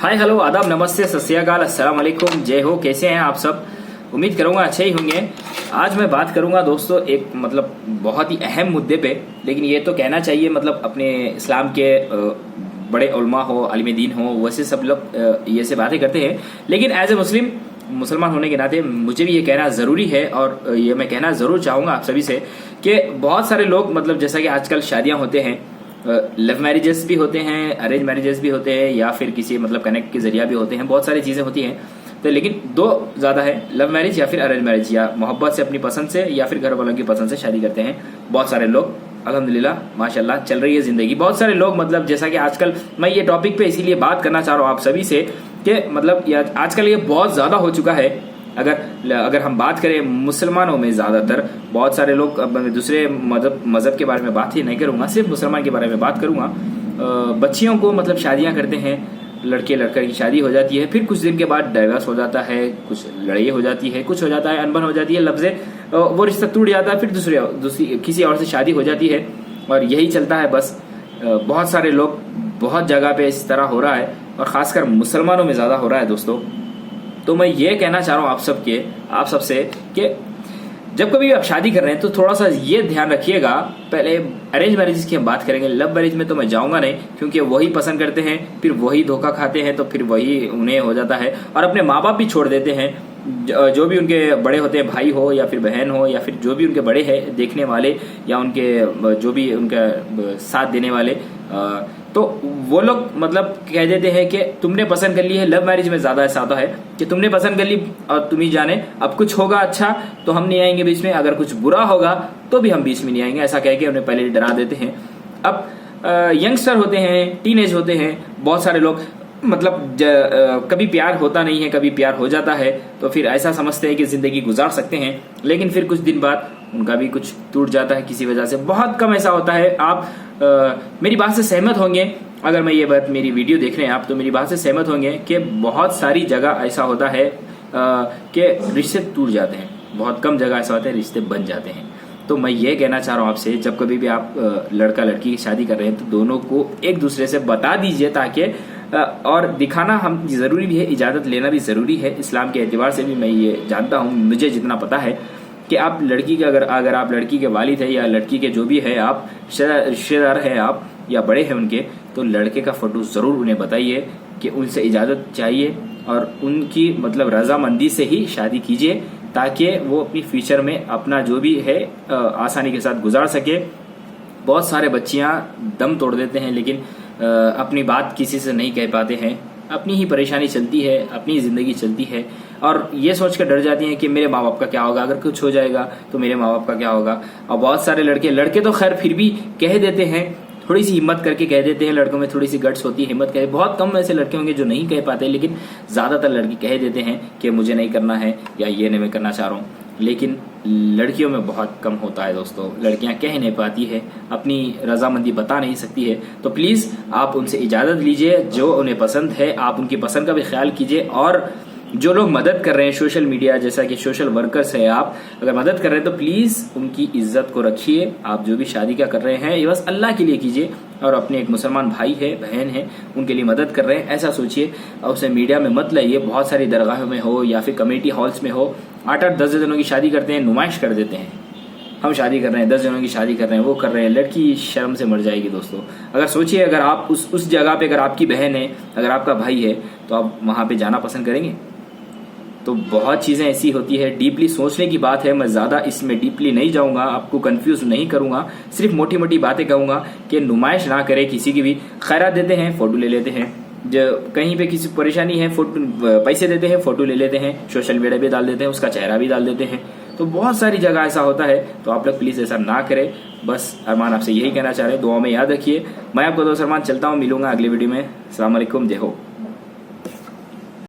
Hi hello आदाब नमस्ते सत श्री अकाल अस्सलाम वालेकुम जय हो। कैसे हैं आप सब? उम्मीद करूंगा अच्छे ही होंगे। आज मैं बात करूंगा दोस्तों एक बहुत ही अहम मुद्दे पे, लेकिन ये तो कहना चाहिए अपने इस्लाम के बड़े उलमा हो, आलिम दीन हो, वैसे सब लोग ये से बातें करते हैं, लेकिन एज ए मुसलमान होने के नाते मुझे भी ये कहना ज़रूरी है और ये मैं कहना ज़रूर चाहूँगा आप सभी से कि बहुत सारे लोग जैसा कि आजकल शादियाँ होते हैं, लव मैरिजेस भी होते हैं, अरेंज मैरिजेस भी होते हैं, या फिर किसी कनेक्ट के जरिया भी होते हैं, बहुत सारी चीज़ें होती हैं। तो लेकिन दो ज़्यादा है, लव मैरिज या फिर अरेंज मैरिज, या मोहब्बत से अपनी पसंद से या फिर घर वालों की पसंद से शादी करते हैं बहुत सारे लोग। अल्हम्दुलिल्लाह माशाल्लाह चल रही है ज़िंदगी। बहुत सारे लोग जैसा कि आजकल मैं ये टॉपिक पे इसीलिए बात करना चाह रहा हूँ आप सभी से कि आजकल ये बहुत ज़्यादा हो चुका है। अगर हम बात करें मुसलमानों में, ज़्यादातर बहुत सारे लोग, दूसरे मज़हब के बारे में बात ही नहीं करूँगा, सिर्फ मुसलमान के बारे में बात करूँगा। बच्चियों को शादियाँ करते हैं, लड़के लड़का की शादी हो जाती है, फिर कुछ दिन के बाद डाइवर्स हो जाता है, कुछ लड़ाई हो जाती है, कुछ हो जाता है, अनबन हो जाती है, लफ्ज़े वो रिश्ता टूट जाता है, फिर दूसरी किसी और से शादी हो जाती है, और यही चलता है बस। बहुत सारे लोग बहुत जगह पे इस तरह हो रहा है, और ख़ासकर मुसलमानों में ज़्यादा हो रहा है दोस्तों। तो मैं ये कहना चाह रहा हूँ आप सबसे कि जब कभी भी आप शादी कर रहे हैं तो थोड़ा सा ये ध्यान रखिएगा। पहले अरेंज मैरिज की हम बात करेंगे, लव मैरिज में तो मैं जाऊंगा नहीं, क्योंकि वही पसंद करते हैं, फिर वही धोखा खाते हैं, तो फिर वही उन्हें हो जाता है, और अपने माँ बाप भी छोड़ देते हैं। जो भी उनके बड़े होते हैं, भाई हो या फिर बहन हो, या फिर जो भी उनके बड़े हैं देखने वाले, या उनके जो भी उनका साथ देने वाले, तो वो लोग कह देते हैं कि तुमने पसंद कर ली है। लव मैरिज में ज़्यादा ऐसा होता है कि तुमने पसंद कर ली और तुम ही जाने, अब कुछ होगा अच्छा तो हम नहीं आएंगे बीच में, अगर कुछ बुरा होगा तो भी हम बीच में नहीं आएंगे, ऐसा कह के उन्हें पहले डरा देते हैं। अब यंगस्टर होते हैं, टीनेज होते हैं, बहुत सारे लोग कभी प्यार होता नहीं है, कभी प्यार हो जाता है, तो फिर ऐसा समझते हैं कि ज़िंदगी गुजार सकते हैं, लेकिन फिर कुछ दिन बाद उनका भी कुछ टूट जाता है किसी वजह से। बहुत कम ऐसा होता है। आप मेरी बात से सहमत होंगे, अगर मैं ये बात, मेरी वीडियो देख रहे हैं आप, तो मेरी बात से सहमत होंगे कि बहुत सारी जगह ऐसा होता है कि रिश्ते टूट जाते हैं, बहुत कम जगह ऐसा होता है रिश्ते बन जाते हैं। तो मैं ये कहना चाह रहा हूँ आपसे, जब कभी भी आप लड़का लड़की की शादी कर रहे हैं तो दोनों को एक दूसरे से बता दीजिए, ताकि और दिखाना हम ज़रूरी भी है, इजाज़त लेना भी ज़रूरी है। इस्लाम के एतबार से भी मैं ये जानता हूँ, मुझे जितना पता है कि आप लड़की के अगर आप लड़की के वालिद है या लड़की के जो भी है, आप रिश्तेदार हैं आप या बड़े हैं उनके, तो लड़के का फ़ोटो ज़रूर उन्हें बताइए कि उनसे इजाज़त चाहिए, और उनकी रजामंदी से ही शादी कीजिए, ताकि वो अपनी फ्यूचर में अपना जो भी है आसानी के साथ गुजार सके। बहुत सारे बच्चियां दम तोड़ देते हैं, लेकिन अपनी बात किसी से नहीं कह पाते हैं, अपनी ही परेशानी चलती है, अपनी ही ज़िंदगी चलती है, और ये सोच कर डर जाती हैं कि मेरे माँ बाप का क्या होगा, अगर कुछ हो जाएगा तो मेरे माँ बाप का क्या होगा। और बहुत सारे लड़के तो खैर फिर भी कह देते हैं, थोड़ी सी हिम्मत करके कह देते हैं, लड़कों में थोड़ी सी गट्स होती है, हिम्मत कहे। बहुत कम ऐसे लड़के होंगे जो नहीं कह पाते, लेकिन ज़्यादातर लड़के कह देते हैं कि मुझे नहीं करना है, या ये नहीं मैं करना चाह रहा हूँ। लेकिन लड़कियों में बहुत कम होता है दोस्तों, लड़कियां कह नहीं पाती है, अपनी रजामंदी बता नहीं सकती है। तो प्लीज़ आप उनसे इजाज़त लीजिए, जो उन्हें पसंद है आप उनकी पसंद का भी ख्याल कीजिए। और जो लोग मदद कर रहे हैं सोशल मीडिया, जैसा कि सोशल वर्कर्स है, आप अगर मदद कर रहे हैं तो प्लीज़ उनकी इज्जत को रखिए। आप जो भी शादी का कर रहे हैं ये बस अल्लाह के लिए कीजिए, और अपने एक मुसलमान भाई है, बहन है, उनके लिए मदद कर रहे हैं ऐसा सोचिए, और उसे मीडिया में मत लाइए। बहुत सारी दरगाहों में हो या फिर कमेटी हॉल्स में हो, 8-8, 10 जनों की शादी करते हैं, नुमाइश कर देते हैं, हम शादी कर रहे हैं, 10 जनों की शादी कर रहे हैं, वो कर रहे हैं। लड़की शर्म से मर जाएगी दोस्तों। अगर सोचिए, अगर आप उस जगह पे, अगर आपकी बहन है, अगर आपका भाई है, तो आप वहाँ पे जाना पसंद करेंगे? तो बहुत चीज़ें ऐसी होती है, डीपली सोचने की बात है। मैं ज़्यादा इसमें डीपली नहीं जाऊँगा, आपको कंफ्यूज नहीं करूँगा, सिर्फ मोटी मोटी बातें कहूँगा कि नुमाइश ना करें किसी की भी। खैरात देते हैं, फ़ोटो ले लेते हैं, जो कहीं पे किसी परेशानी है, पैसे देते हैं, फ़ोटो ले लेते हैं, सोशल मीडिया पे डाल देते हैं, उसका चेहरा भी डाल देते हैं। तो बहुत सारी जगह ऐसा होता है, तो आप लोग प्लीज़ ऐसा ना करें। बस अरमान आपसे यही कहना चाह रहे हैं, दुआ में याद रखिए। मैं आपको दोस्त अरमान चलता हूँ, मिलूंगा अगली वीडियो में। अस्सलाम वालेकुम, जय हो।